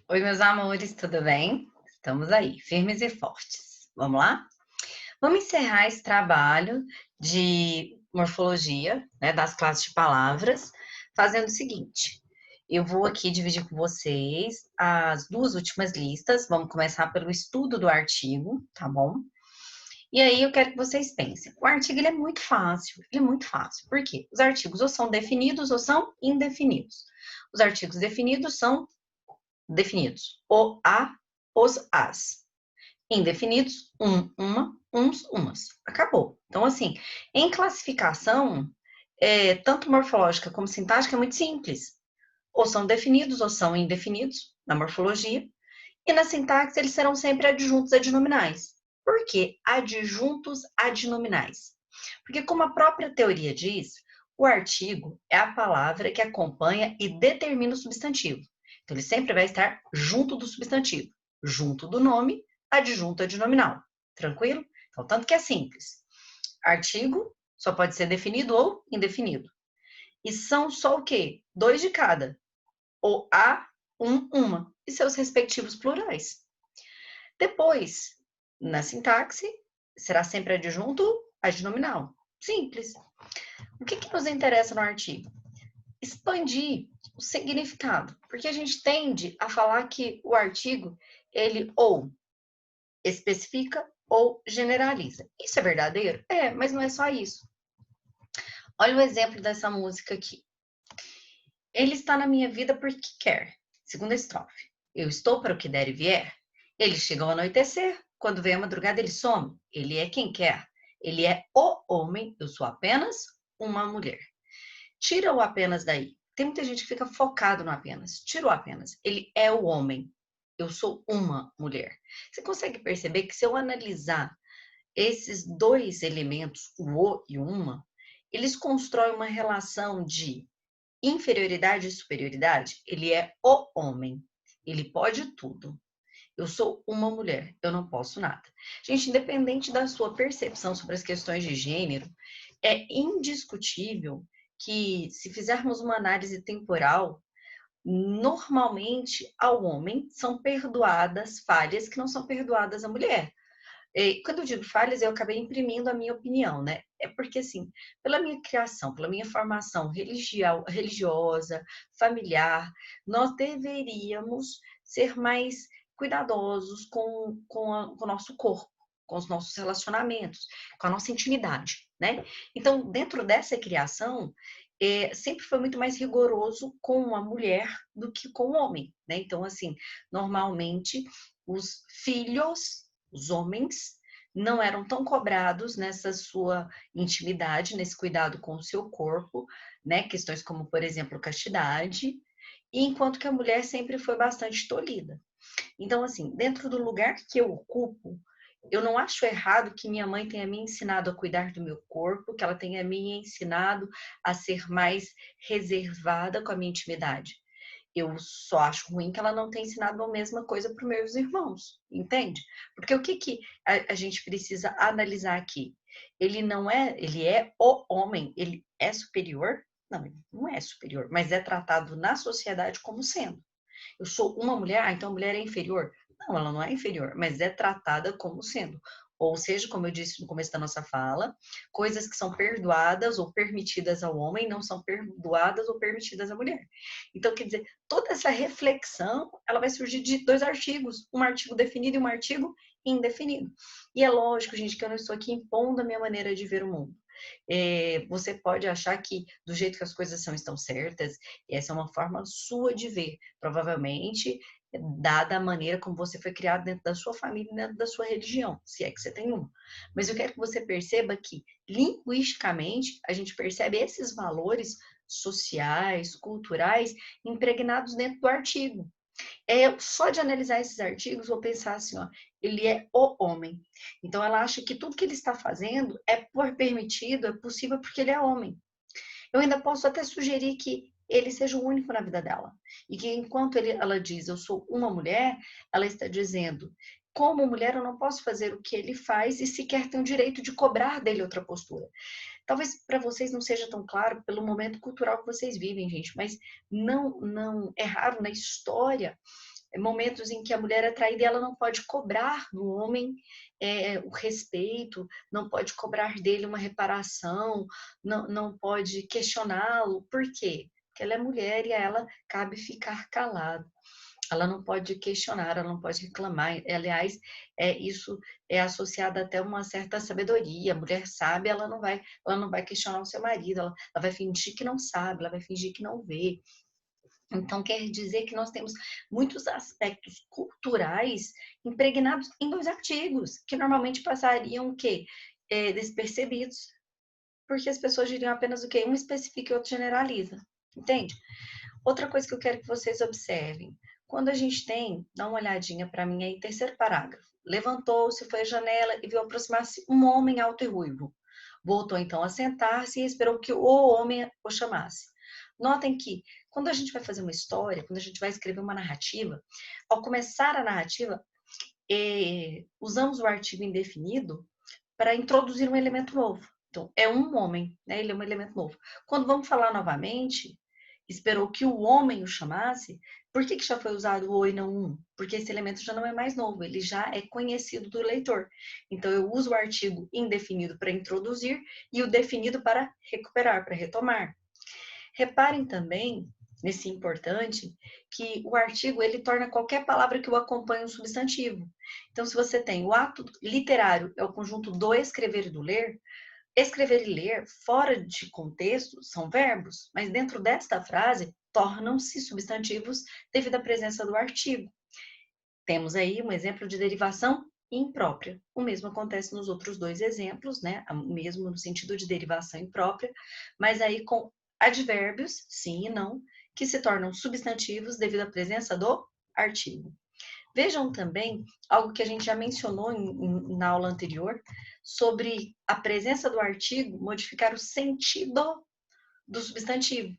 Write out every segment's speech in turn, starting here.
Oi, meus amores, tudo bem? Estamos aí, firmes e fortes. Vamos lá? Vamos encerrar esse trabalho de morfologia, né, das classes de palavras, fazendo o seguinte. Eu vou aqui dividir com vocês as duas últimas listas. Vamos começar pelo estudo do artigo, tá bom? E aí eu quero que vocês pensem. O artigo ele é muito fácil, ele é muito fácil. Por quê? Os artigos ou são definidos ou são indefinidos. Os artigos definidos são definidos. O, a, os, as. Indefinidos, uma, uns, umas. Acabou. Então, assim, em classificação, tanto morfológica como sintática, é muito simples. Ou são definidos ou são indefinidos, na morfologia. E na sintaxe, eles serão sempre adjuntos adnominais. Por que adjuntos adnominais? Porque, como a própria teoria diz, o artigo é a palavra que acompanha e determina o substantivo. Então, ele sempre vai estar junto do substantivo, junto do nome, adjunto adnominal. Tranquilo? Então, tanto que é simples. Artigo só pode ser definido ou indefinido. E são só o quê? Dois de cada. O a, uma. E seus respectivos plurais. Depois, na sintaxe, será sempre adjunto adnominal. Simples. O que nos interessa no artigo? Expandir o significado, porque a gente tende a falar que o artigo, ele ou especifica ou generaliza. Isso é verdadeiro? É, mas não é só isso. Olha o exemplo dessa música aqui. Ele está na minha vida porque quer. Segunda estrofe. Eu estou para o que der e vier. Ele chega ao anoitecer. Quando vem a madrugada, ele some. Ele é quem quer. Ele é o homem. Eu sou apenas uma mulher. Tira o apenas daí. Tem muita gente que fica focado no apenas. Tira o apenas. Ele é o homem. Eu sou uma mulher. Você consegue perceber que se eu analisar esses dois elementos, o e o uma, eles constroem uma relação de inferioridade e superioridade? Ele é o homem. Ele pode tudo. Eu sou uma mulher, eu não posso nada. Gente, independente da sua percepção sobre as questões de gênero, é indiscutível que, se fizermos uma análise temporal, normalmente ao homem são perdoadas falhas que não são perdoadas à mulher. E quando eu digo falhas, eu acabei imprimindo a minha opinião, né? É porque, assim, pela minha criação, pela minha formação religiosa, familiar, nós deveríamos ser mais cuidadosos com o nosso corpo, com os nossos relacionamentos, com a nossa intimidade, né? Então, dentro dessa criação, sempre foi muito mais rigoroso com a mulher do que com o homem, né? Então, assim, normalmente os filhos, os homens, não eram tão cobrados nessa sua intimidade, nesse cuidado com o seu corpo, né? Questões como, por exemplo, castidade, e enquanto que a mulher sempre foi bastante tolhida. Então, assim, dentro do lugar que eu ocupo, eu não acho errado que minha mãe tenha me ensinado a cuidar do meu corpo, que ela tenha me ensinado a ser mais reservada com a minha intimidade. Eu só acho ruim que ela não tenha ensinado a mesma coisa para os meus irmãos, entende? Porque o que a gente precisa analisar aqui? Ele é o homem, ele é superior? Não, ele não é superior, mas é tratado na sociedade como sendo. Eu sou uma mulher, então a mulher é inferior. Não, ela não é inferior, mas é tratada como sendo. Ou seja, como eu disse no começo da nossa fala, coisas que são perdoadas ou permitidas ao homem não são perdoadas ou permitidas à mulher. Então, quer dizer, toda essa reflexão, ela vai surgir de dois artigos, um artigo definido e um artigo indefinido. E é lógico, gente, que eu não estou aqui impondo a minha maneira de ver o mundo. Você pode achar que do jeito que as coisas são estão certas, e essa é uma forma sua de ver, provavelmente dada a maneira como você foi criado dentro da sua família, dentro da sua religião, se é que você tem uma. Mas eu quero que você perceba que, linguisticamente, a gente percebe esses valores sociais, culturais, impregnados dentro do artigo. Só de analisar esses artigos, vou pensar assim, ó, ele é o homem. Então, ela acha que tudo que ele está fazendo é por permitido, é possível porque ele é homem. Eu ainda posso até sugerir que ele seja o único na vida dela. E que enquanto ela diz, eu sou uma mulher, ela está dizendo, como mulher eu não posso fazer o que ele faz e sequer tenho o direito de cobrar dele outra postura. Talvez para vocês não seja tão claro pelo momento cultural que vocês vivem, gente, mas não é raro na história momentos em que a mulher é traída e ela não pode cobrar do homem o respeito, não pode cobrar dele uma reparação, não pode questioná-lo. Por quê? Porque ela é mulher e a ela cabe ficar calada. Ela não pode questionar, ela não pode reclamar. Aliás, isso é associado até a uma certa sabedoria. A mulher sabe, ela não vai questionar o seu marido, ela vai fingir que não sabe, ela vai fingir que não vê. Então, quer dizer que nós temos muitos aspectos culturais impregnados em 2 artigos, que normalmente passariam o quê? Despercebidos, porque as pessoas diriam apenas o quê? Um especifica e outro generaliza, entende? Outra coisa que eu quero que vocês observem, quando a gente tem, dá uma olhadinha para mim aí, terceiro parágrafo. Levantou-se, foi à janela e viu aproximar-se um homem alto e ruivo. Voltou então a sentar-se e esperou que o homem o chamasse. Notem que, quando a gente vai fazer uma história, quando a gente vai escrever uma narrativa, ao começar a narrativa, usamos o artigo indefinido para introduzir um elemento novo. Então, é um homem, né? Ele é um elemento novo. Quando vamos falar novamente, esperou que o homem o chamasse, por que já foi usado o e não um? Porque esse elemento já não é mais novo, ele já é conhecido do leitor. Então, eu uso o artigo indefinido para introduzir e o definido para recuperar, para retomar. Reparem também, nesse importante, que o artigo ele torna qualquer palavra que o acompanhe um substantivo. Então, se você tem o ato literário, é o conjunto do escrever e do ler, escrever e ler, fora de contexto, são verbos, mas dentro desta frase, tornam-se substantivos devido à presença do artigo. Temos aí um exemplo de derivação imprópria. O mesmo acontece nos outros 2 exemplos, né? O mesmo no sentido de derivação imprópria, mas aí com advérbios, sim e não, que se tornam substantivos devido à presença do artigo. Vejam também algo que a gente já mencionou na aula anterior, sobre a presença do artigo modificar o sentido do substantivo.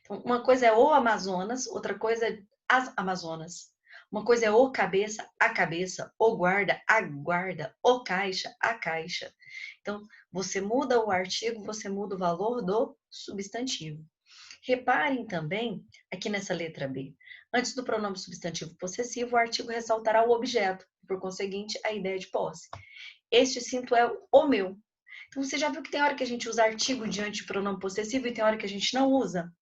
Então, uma coisa é o Amazonas, outra coisa é as Amazonas. Uma coisa é o cabeça, a cabeça, o guarda, a guarda, o caixa, a caixa. Então, você muda o artigo, você muda o valor do substantivo. Reparem também, aqui nessa letra B, antes do pronome substantivo possessivo, o artigo ressaltará o objeto, por conseguinte, a ideia de posse. Este cinto é o meu. Então, você já viu que tem hora que a gente usa artigo diante do pronome possessivo e tem hora que a gente não usa?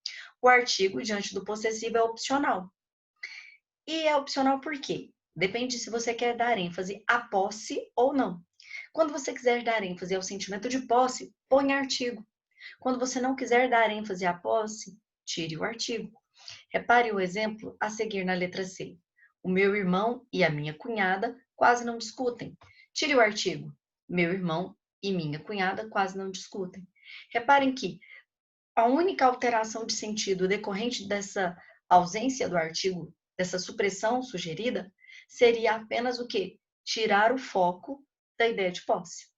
O artigo diante do possessivo é opcional. E é opcional por quê? Depende se você quer dar ênfase à posse ou não. Quando você quiser dar ênfase ao sentimento de posse, põe artigo. Quando você não quiser dar ênfase à posse, tire o artigo. Repare o exemplo a seguir na letra C. O meu irmão e a minha cunhada quase não discutem. Tire o artigo. Meu irmão e minha cunhada quase não discutem. Reparem que a única alteração de sentido decorrente dessa ausência do artigo, dessa supressão sugerida, seria apenas o quê? Tirar o foco da ideia de posse.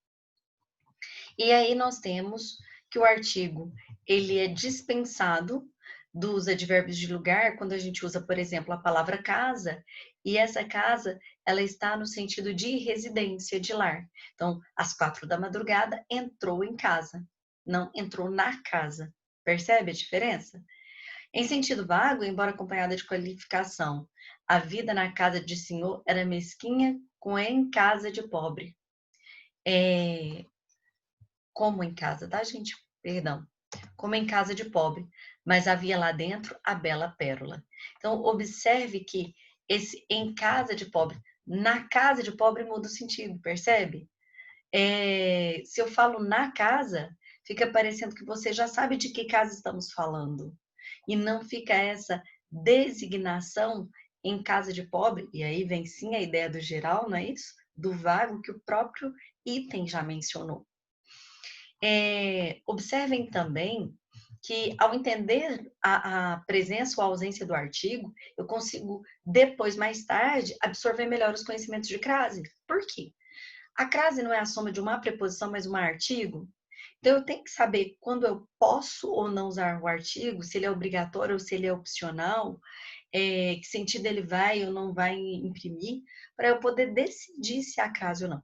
E aí nós temos que o artigo ele é dispensado dos advérbios de lugar quando a gente usa, por exemplo, a palavra casa, e essa casa ela está no sentido de residência, de lar. Então, às 4 da madrugada, entrou em casa, não entrou na casa. Percebe a diferença? Em sentido vago, embora acompanhada de qualificação, a vida na casa de senhor era mesquinha como em casa de pobre. Como em casa, tá, gente? Perdão. Como em casa de pobre, mas havia lá dentro a bela pérola. Então, observe que esse em casa de pobre, na casa de pobre muda o sentido, percebe? Se eu falo na casa, fica parecendo que você já sabe de que casa estamos falando. E não fica essa designação em casa de pobre, e aí vem sim a ideia do geral, não é isso? Do vago que o próprio item já mencionou. Observem também que, ao entender a presença ou a ausência do artigo, eu consigo, depois, mais tarde, absorver melhor os conhecimentos de crase. Por quê? A crase não é a soma de uma preposição, mas um artigo. Então, eu tenho que saber quando eu posso ou não usar o artigo, se ele é obrigatório ou se ele é opcional, que sentido ele vai ou não vai imprimir, para eu poder decidir se há crase ou não.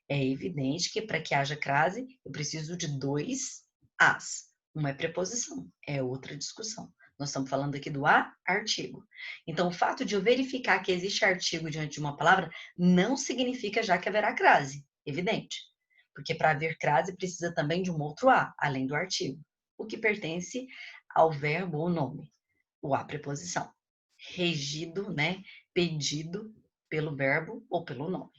É evidente que para que haja crase, eu preciso de 2 as. Uma é preposição, é outra discussão. Nós estamos falando aqui do artigo. Então, o fato de eu verificar que existe artigo diante de uma palavra não significa já que haverá crase, evidente. Porque para haver crase precisa também de um outro a, além do artigo, o que pertence ao verbo ou nome, o a preposição, regido, né, pedido pelo verbo ou pelo nome.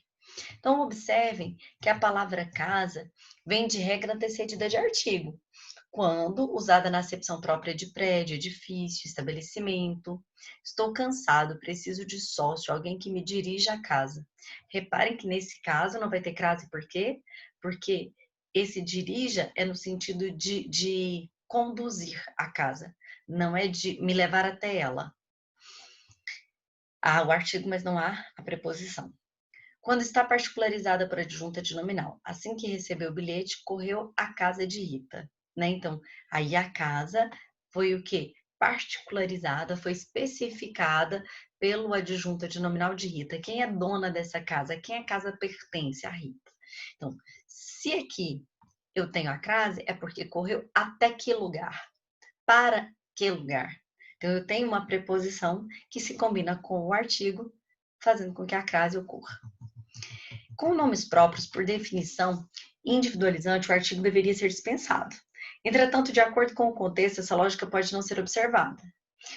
Então, observem que a palavra casa vem de regra antecedida de artigo, quando usada na acepção própria de prédio, edifício, estabelecimento. Estou cansado, preciso de sócio, alguém que me dirija a casa. Reparem que nesse caso não vai ter crase, por quê? Porque esse dirija é no sentido de conduzir a casa, não é de me levar até ela. Há o artigo, mas não há a preposição. Quando está particularizada por adjunta de nominal. Assim que recebeu o bilhete, correu à casa de Rita. Né? Então, aí a casa foi o quê? Particularizada, foi especificada pelo adjunta de nominal de Rita. Quem é dona dessa casa? Quem a casa pertence? A Rita. Então, se aqui eu tenho a crase, é porque correu até que lugar? Para que lugar? Então, eu tenho uma preposição que se combina com o artigo, fazendo com que a crase ocorra. Com nomes próprios, por definição individualizante, o artigo deveria ser dispensado. Entretanto, de acordo com o contexto, essa lógica pode não ser observada.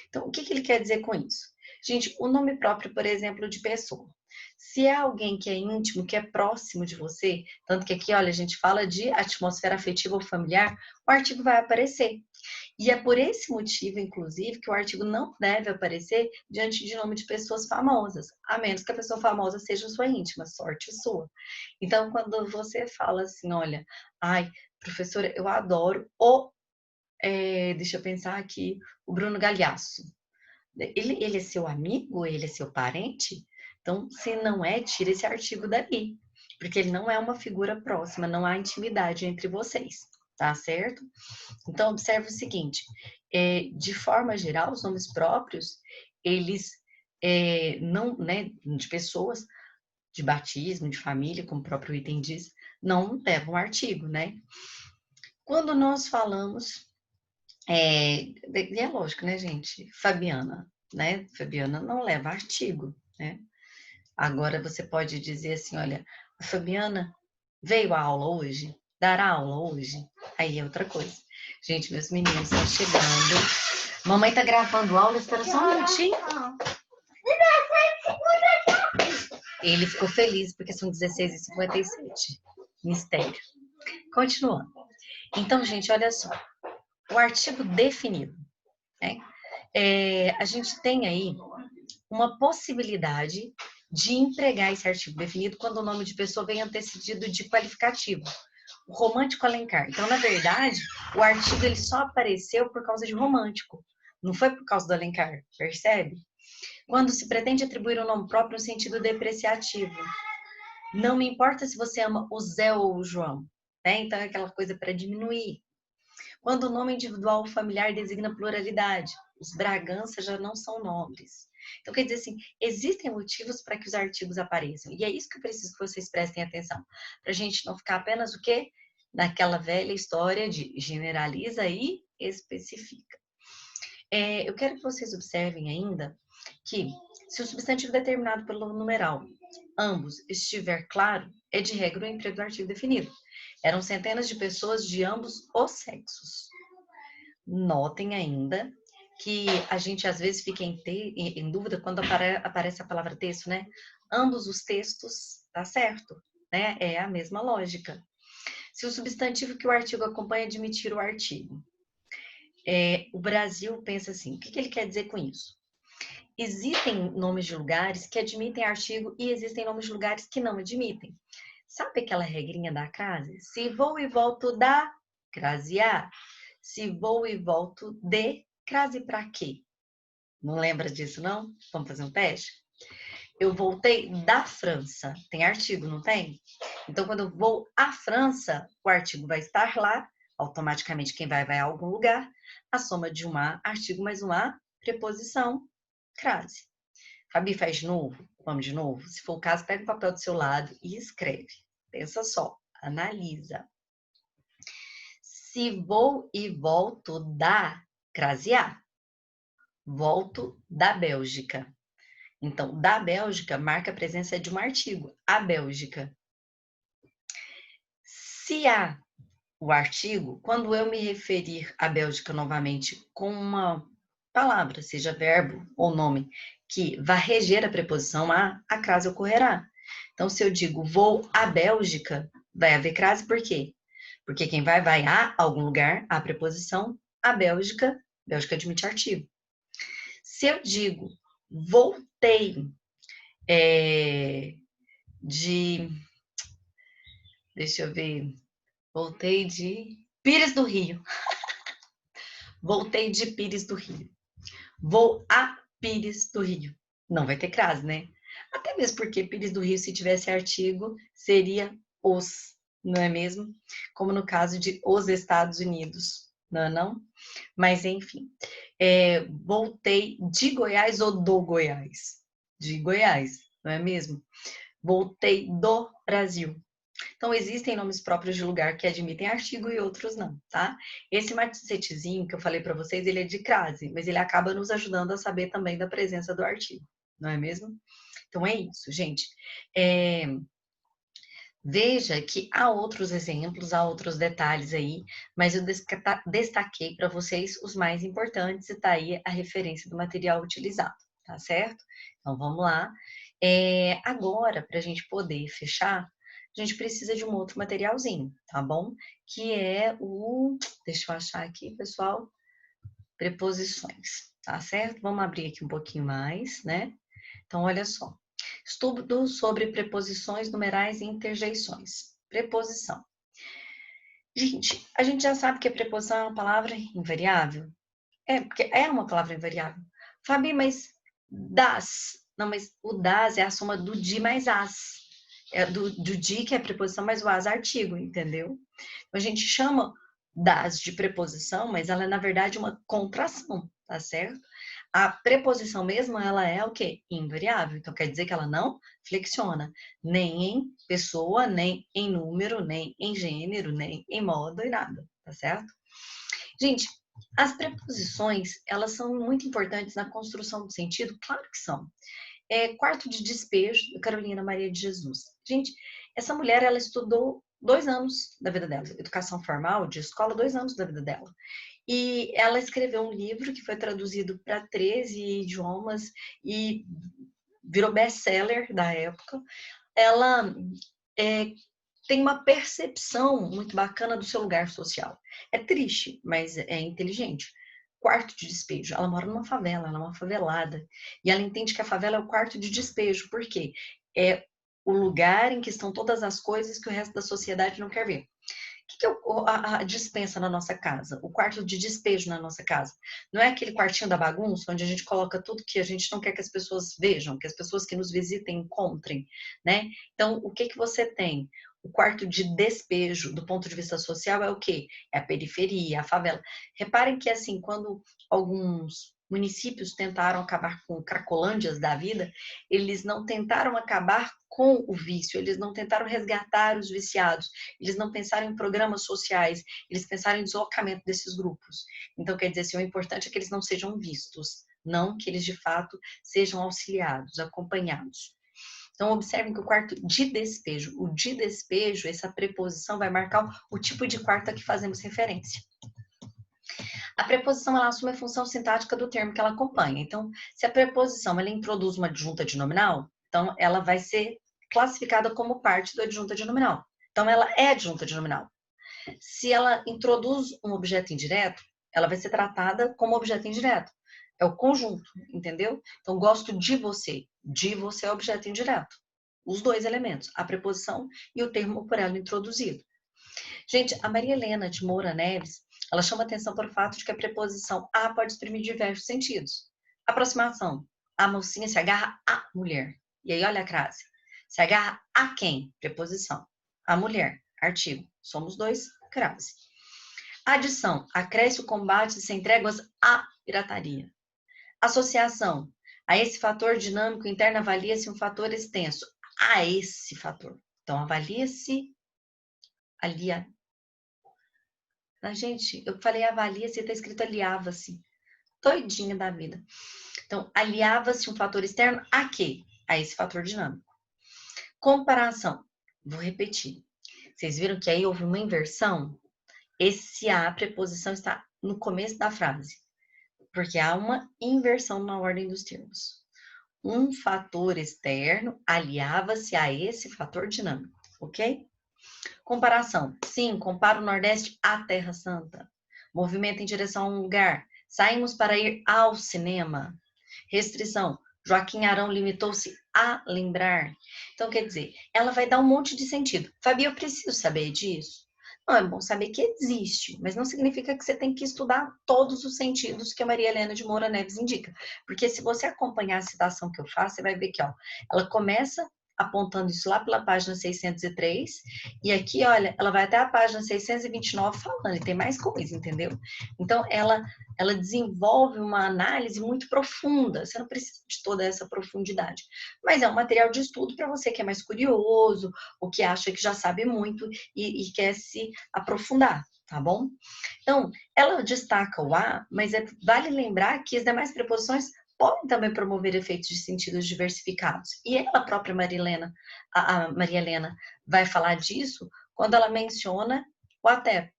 Então, o que ele quer dizer com isso? Gente, o nome próprio, por exemplo, de pessoa. Se é alguém que é íntimo, que é próximo de você, tanto que aqui, olha, a gente fala de atmosfera afetiva ou familiar, o artigo vai aparecer. E é por esse motivo, inclusive, que o artigo não deve aparecer diante de nome de pessoas famosas, a menos que a pessoa famosa seja sua íntima, sorte sua. Então, quando você fala assim, olha, ai, professora, eu adoro deixa eu pensar aqui, o Bruno Galhaço. Ele é seu amigo? Ele é seu parente? Então, se não é, tira esse artigo dali, porque ele não é uma figura próxima, não há intimidade entre vocês, tá certo? Então, observe o seguinte, de forma geral, os nomes próprios, eles não, né, de pessoas, de batismo, de família, como o próprio item diz, não levam artigo, né? Quando nós falamos, e é lógico, né, gente? Fabiana, né? Fabiana não leva artigo, né? Agora você pode dizer assim, olha, a Fabiana veio à aula hoje? Dará aula hoje? Aí é outra coisa. Gente, meus meninos estão chegando. Mamãe tá gravando aula, espera só um minutinho. Ele ficou feliz porque são 16h57. Mistério. Continuando. Então, gente, olha só. O artigo definido, né? A gente tem aí uma possibilidade de empregar esse artigo definido quando o nome de pessoa vem antecedido de qualificativo. O romântico Alencar. Então, na verdade, o artigo ele só apareceu por causa de romântico. Não foi por causa do Alencar, percebe? Quando se pretende atribuir um nome próprio no sentido depreciativo. Não me importa se você ama o Zé ou o João, né? Então é aquela coisa para diminuir. Quando o nome individual ou familiar designa pluralidade, os Bragança já não são nobres. Então, quer dizer assim, existem motivos para que os artigos apareçam. E é isso que eu preciso que vocês prestem atenção. Para a gente não ficar apenas o quê? Naquela velha história de generaliza e especifica. Eu quero que vocês observem ainda que, se o substantivo determinado pelo numeral ambos estiver claro, é de regra o emprego do artigo definido. Eram centenas de pessoas de ambos os sexos. Notem ainda que a gente às vezes fica em dúvida quando aparece a palavra texto, né? Ambos os textos, tá certo? Né? É a mesma lógica. Se o substantivo que o artigo acompanha admitir o artigo. O Brasil pensa assim, o que ele quer dizer com isso? Existem nomes de lugares que admitem artigo e existem nomes de lugares que não admitem. Sabe aquela regrinha da crase? Se vou e volto da, crase a. Se vou e volto de, crase para quê? Não lembra disso, não? Vamos fazer um teste? Eu voltei da França. Tem artigo, não tem? Então, quando eu vou à França, o artigo vai estar lá. Automaticamente, quem vai a algum lugar. A soma de uma artigo mais uma preposição, crase. Fabi, faz de novo? Vamos de novo? Se for o caso, pega o papel do seu lado e escreve. Pensa só, analisa. Se vou e volto da, crase a. Volto da Bélgica. Então, da Bélgica marca a presença de um artigo, a Bélgica. Se há o artigo, quando eu me referir à Bélgica novamente com uma palavra, seja verbo ou nome, que vá reger a preposição a crase ocorrerá. Então, se eu digo vou à Bélgica, vai haver crase por quê? Porque quem vai a algum lugar, a preposição, a Bélgica, Bélgica admite artigo. Se eu digo voltei de, deixa eu ver, voltei de Pires do Rio. Voltei de Pires do Rio. Vou a Pires do Rio. Não vai ter crase, né? Até mesmo porque Pires do Rio, se tivesse artigo, seria os, não é mesmo? Como no caso de os Estados Unidos, não é não? Mas, enfim. Voltei de Goiás ou do Goiás? De Goiás, não é mesmo? Voltei do Brasil. Então, existem nomes próprios de lugar que admitem artigo e outros não, tá? Esse macetezinho que eu falei para vocês, ele é de crase, mas ele acaba nos ajudando a saber também da presença do artigo, não é mesmo? Então, é isso, gente. Veja que há outros exemplos, há outros detalhes aí, mas eu destaquei para vocês os mais importantes e tá aí a referência do material utilizado, tá certo? Então, vamos lá. Agora, para a gente poder fechar, a gente precisa de um outro materialzinho, tá bom? Que é deixa eu achar aqui, pessoal, preposições, tá certo? Vamos abrir aqui um pouquinho mais, né? Então, olha só. Estudo sobre preposições, numerais e interjeições. Preposição. Gente, a gente já sabe que a preposição é uma palavra invariável. Porque é uma palavra invariável. Fabi, mas das. Não, mas o das é a soma do de mais as. É do de, que é a preposição, mais o as artigo, entendeu? Então, a gente chama das de preposição, mas ela é, na verdade, uma contração, tá certo? A preposição mesmo, ela é o quê? Invariável. Então, quer dizer que ela não flexiona nem em pessoa, nem em número, nem em gênero, nem em modo e nada, tá certo? Gente, as preposições, elas são muito importantes na construção do sentido? Claro que são. Quarto de despejo, Carolina Maria de Jesus. Gente, essa mulher, ela estudou 2 anos da vida dela, educação formal, de escola, 2 anos da vida dela. E ela escreveu um livro que foi traduzido para 13 idiomas e virou best-seller da época. Ela tem uma percepção muito bacana do seu lugar social. É triste, mas é inteligente. Quarto de despejo. Ela mora numa favela, ela é uma favelada. E ela entende que a favela é o quarto de despejo. Por quê? É o lugar em que estão todas as coisas que o resto da sociedade não quer ver. O que é a dispensa na nossa casa? O quarto de despejo na nossa casa? Não é aquele quartinho da bagunça onde a gente coloca tudo que a gente não quer que as pessoas vejam, que as pessoas que nos visitem encontrem, né? Então, o que você tem? O quarto de despejo, do ponto de vista social, é o quê? É a periferia, a favela. Reparem que, assim, quando alguns municípios tentaram acabar com cracolândias da vida, eles não tentaram acabar com o vício, eles não tentaram resgatar os viciados, eles não pensaram em programas sociais, eles pensaram em deslocamento desses grupos. Então, quer dizer, assim, o importante é que eles não sejam vistos, não que eles, de fato, sejam auxiliados, acompanhados. Então, observem que o quarto de despejo, o de despejo, essa preposição vai marcar o tipo de quarto a que fazemos referência. A preposição, ela assume a função sintática do termo que ela acompanha. Então, se a preposição, ela introduz uma adjunta de nominal, então ela vai ser classificada como parte do adjunta de nominal. Então, ela é adjunta de nominal. Se ela introduz um objeto indireto, ela vai ser tratada como objeto indireto. É o conjunto, entendeu? Então, gosto de você. De você é objeto indireto. Os dois elementos, a preposição e o termo por ela introduzido. Gente, a Maria Helena de Moura Neves, ela chama atenção para o fato de que a preposição a pode exprimir diversos sentidos. Aproximação. A mocinha se agarra à mulher. E aí, olha a crase. Se agarra a quem? Preposição. A mulher. Artigo. Somos dois. Crase. Adição. Acresce o combate sem tréguas à pirataria. Associação. A esse fator dinâmico interno avalia-se um fator extenso. A esse fator. Então, avalia-se gente, eu falei avalia-se, está escrito aliava-se. doidinha da vida. Então, aliava-se um fator externo a quê? A esse fator dinâmico. Comparação. Vou repetir. Vocês viram que aí houve uma inversão? Esse a preposição está no começo da frase, porque há uma inversão na ordem dos termos. Um fator externo aliava-se a esse fator dinâmico, ok? Comparação. Sim, compara o Nordeste à Terra Santa. Movimento em direção a um lugar. Saímos para ir ao cinema. Restrição. Joaquim Arão limitou-se a lembrar. Então, quer dizer, ela vai dar um monte de sentido. Fabi, eu preciso saber disso? Não, é bom saber que existe, mas não significa que você tem que estudar todos os sentidos que a Maria Helena de Moura Neves indica. Porque se você acompanhar a citação que eu faço, você vai ver que ó, ela começa apontando isso lá pela página 603, e aqui, olha, ela vai até a página 629 falando, e tem mais coisa, entendeu? Então, ela desenvolve uma análise muito profunda, você não precisa de toda essa profundidade, mas é um material de estudo para você que é mais curioso, ou que acha que já sabe muito e quer se aprofundar, tá bom? Então, ela destaca o a, mas vale lembrar que as demais preposições podem também promover efeitos de sentidos diversificados. E ela, a própria a Maria Helena, vai falar disso quando ela menciona o até.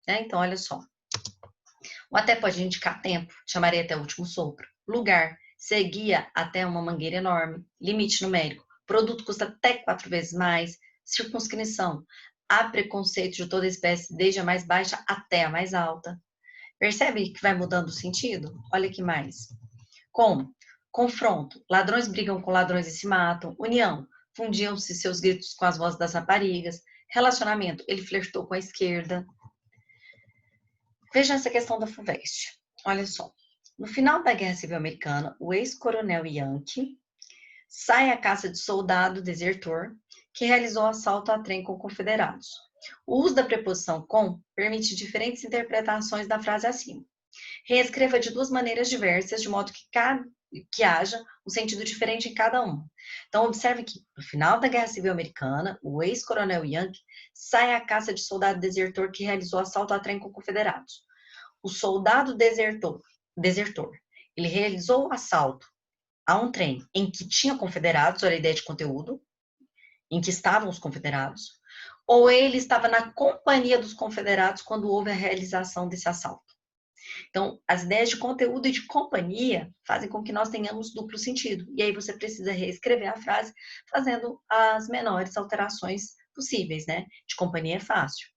Né? Então, olha só. O até pode indicar tempo, chamarei até o último sopro. Lugar, seguia até uma mangueira enorme. Limite numérico, produto custa até 4 vezes mais. Circunscrição, há preconceito de toda espécie, desde a mais baixa até a mais alta. Percebe que vai mudando o sentido? Olha que mais. Como? Confronto. Ladrões brigam com ladrões e se matam. União. Fundiam-se seus gritos com as vozes das raparigas. Relacionamento. Ele flertou com a esquerda. Veja essa questão da FUVEST. Olha só. No final da Guerra Civil Americana, o ex-coronel Yankee sai à caça de soldado desertor que realizou assalto a trem com confederados. O uso da preposição com permite diferentes interpretações da frase acima. Reescreva de duas maneiras diversas, de modo que haja um sentido diferente em cada uma. Então, observe que, no final da Guerra Civil Americana, o ex-coronel Yankee sai à caça de soldado desertor que realizou assalto a trem com confederados. O soldado desertor, ele realizou o assalto a um trem em que tinha confederados, olha a ideia de conteúdo, em que estavam os confederados, ou ele estava na companhia dos confederados quando houve a realização desse assalto. Então, as ideias de conteúdo e de companhia fazem com que nós tenhamos duplo sentido. E aí você precisa reescrever a frase fazendo as menores alterações possíveis, né? De companhia é fácil.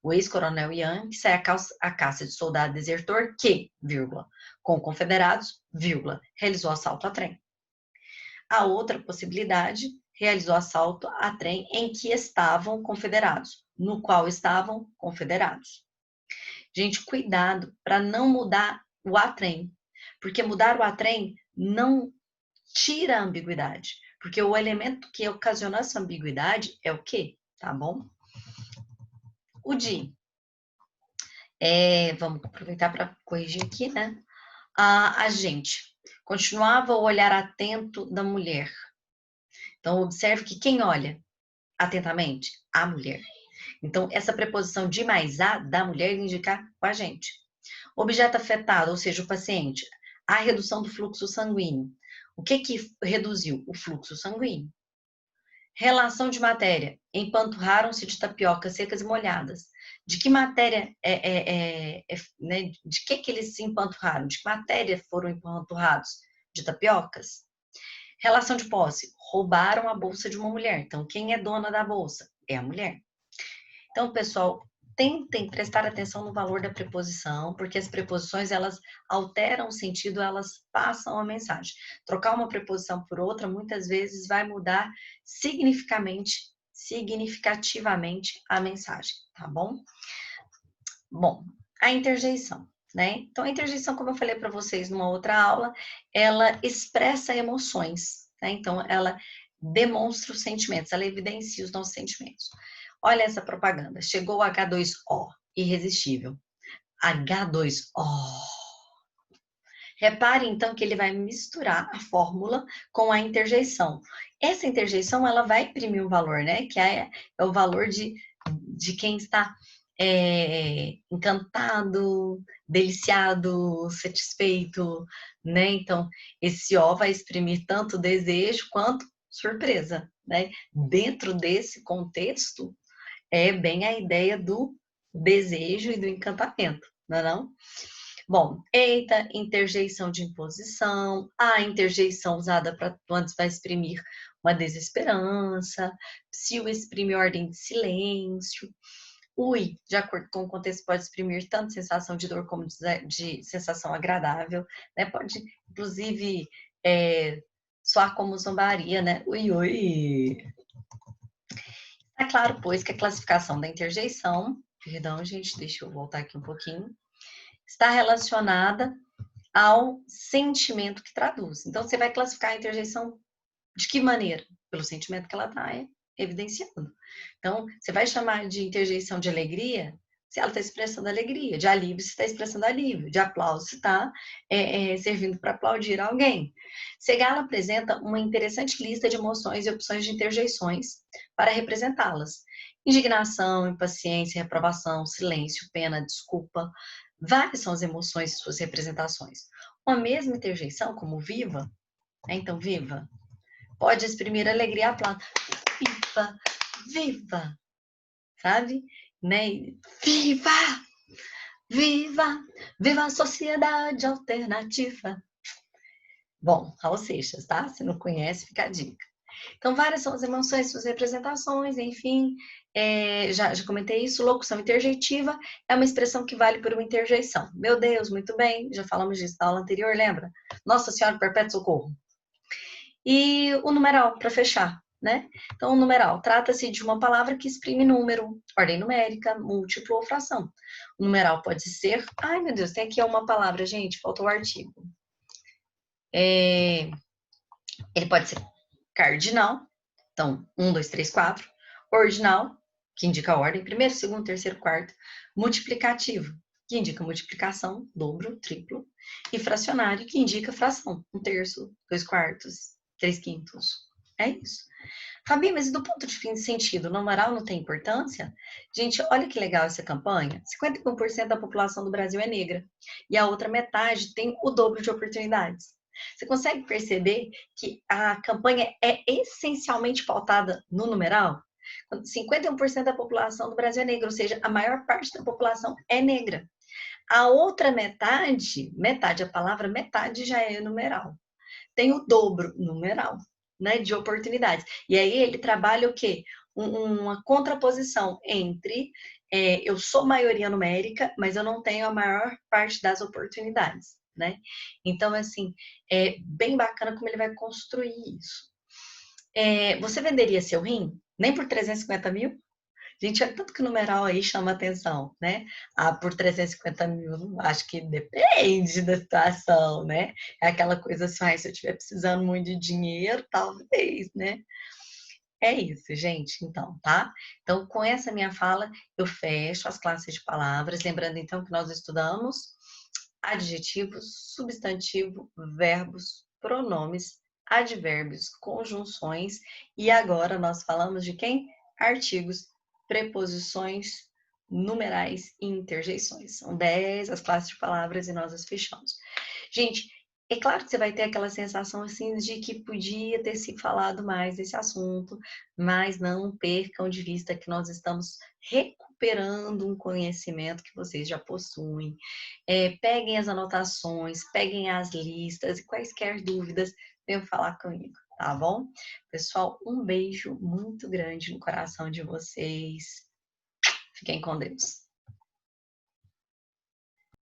O ex-coronel Yankee sai à caça de soldado desertor que, vírgula, com confederados, vírgula, realizou assalto a trem. A outra possibilidade, realizou assalto a trem em que estavam confederados, no qual estavam confederados. Gente, cuidado para não mudar o a-trem, porque mudar o a-trem não tira a ambiguidade, porque o elemento que ocasiona essa ambiguidade é o quê? Tá bom? O de. Vamos aproveitar para corrigir aqui, né? A gente continuava o olhar atento da mulher. Então, observe que quem olha atentamente? A mulher. Então, essa preposição de mais a da mulher indica o agente. Objeto afetado, ou seja, o paciente, a redução do fluxo sanguíneo. O que reduziu? O fluxo sanguíneo. Relação de matéria. Empanturraram-se de tapiocas secas e molhadas. De que matéria né? De que eles se empanturraram? De que matéria foram empanturrados? De tapiocas. Relação de posse. Roubaram a bolsa de uma mulher. Então, quem é dona da bolsa? É a mulher. Então, pessoal, tentem prestar atenção no valor da preposição, porque as preposições, elas alteram o sentido, elas passam a mensagem. Trocar uma preposição por outra, muitas vezes, vai mudar significativamente a mensagem, tá bom? Bom, a interjeição, né? Então, a interjeição, como eu falei para vocês numa outra aula, ela expressa emoções, né? Então, ela demonstra os sentimentos, ela evidencia os nossos sentimentos. Olha essa propaganda. Chegou o H2O, irresistível. H2O. Repare, então, que ele vai misturar a fórmula com a interjeição. Essa interjeição, ela vai imprimir um valor, né? Que é o valor de quem está encantado, deliciado, satisfeito, né? Então, esse ó vai exprimir tanto desejo quanto surpresa, né? Dentro desse contexto, é bem a ideia do desejo e do encantamento, não é não? Bom, eita, interjeição de imposição, a interjeição usada para antes vai exprimir uma desesperança, psiu exprime ordem de silêncio, ui, de acordo com o contexto, pode exprimir tanto sensação de dor como de sensação agradável, né? Pode, inclusive, soar como zombaria, né? Ui, ui. É claro, pois, que a classificação da interjeição, perdão, gente, deixa eu voltar aqui um pouquinho, está relacionada ao sentimento que traduz. Então, você vai classificar a interjeição de que maneira? Pelo sentimento que ela está evidenciando. Então, você vai chamar de interjeição de alegria se ela está expressando alegria, de alívio se está expressando alívio, de aplauso se está servindo para aplaudir alguém. Segala apresenta uma interessante lista de emoções e opções de interjeições para representá-las. Indignação, impaciência, reprovação, silêncio, pena, desculpa. Várias são as emoções e suas representações. Uma mesma interjeição, como viva, então viva, pode exprimir alegria à plata. Viva, viva, sabe? Né? Viva, viva, viva a sociedade alternativa. Bom, Raul Seixas, tá? Se não conhece, fica a dica. Então, várias são as emoções, suas representações, enfim, já comentei isso. Locução interjeitiva é uma expressão que vale por uma interjeição. Meu Deus, muito bem, já falamos disso na aula anterior, lembra? Nossa Senhora, perpétuo socorro. E o numeral, para fechar, né? Então, o numeral trata-se de uma palavra que exprime número, ordem numérica, múltiplo ou fração. O numeral pode ser... Ai, meu Deus, tem aqui uma palavra, gente, faltou o artigo. Ele pode ser cardinal, então, 1, 2, 3, 4. Ordinal, que indica a ordem, primeiro, segundo, terceiro, quarto. Multiplicativo, que indica multiplicação, dobro, triplo. E fracionário, que indica fração, 1/3, 2/4, 3/5. É isso. Fabi, mas do ponto de sentido, o numeral não tem importância? Gente, olha que legal essa campanha. 51% da população do Brasil é negra. E a outra metade tem o dobro de oportunidades. Você consegue perceber que a campanha é essencialmente pautada no numeral? 51% da população do Brasil é negra, ou seja, a maior parte da população é negra. A outra metade a palavra metade já é numeral. Tem o dobro numeral, né, de oportunidades. E aí ele trabalha o quê? Uma contraposição entre eu sou maioria numérica, mas eu não tenho a maior parte das oportunidades, né? Então, assim, é bem bacana como ele vai construir isso. Você venderia seu rim? Nem por 350 mil? Gente, olha tanto que o numeral aí chama atenção, né? Ah, por 350 mil, acho que depende da situação, né? É aquela coisa assim, se eu estiver precisando muito de dinheiro, talvez, né? É isso, gente, então, tá? Então, com essa minha fala, eu fecho as classes de palavras, lembrando então que nós estudamos adjetivos, substantivo, verbos, pronomes, advérbios, conjunções e agora nós falamos de quem? Artigos, preposições, numerais e interjeições. São 10 as classes de palavras e nós as fechamos. Gente, é claro que você vai ter aquela sensação assim de que podia ter se falado mais desse assunto, mas não percam de vista que nós estamos recuperando um conhecimento que vocês já possuem. Peguem as anotações, peguem as listas e quaisquer dúvidas, venham falar comigo, tá bom? Pessoal, um beijo muito grande no coração de vocês. Fiquem com Deus.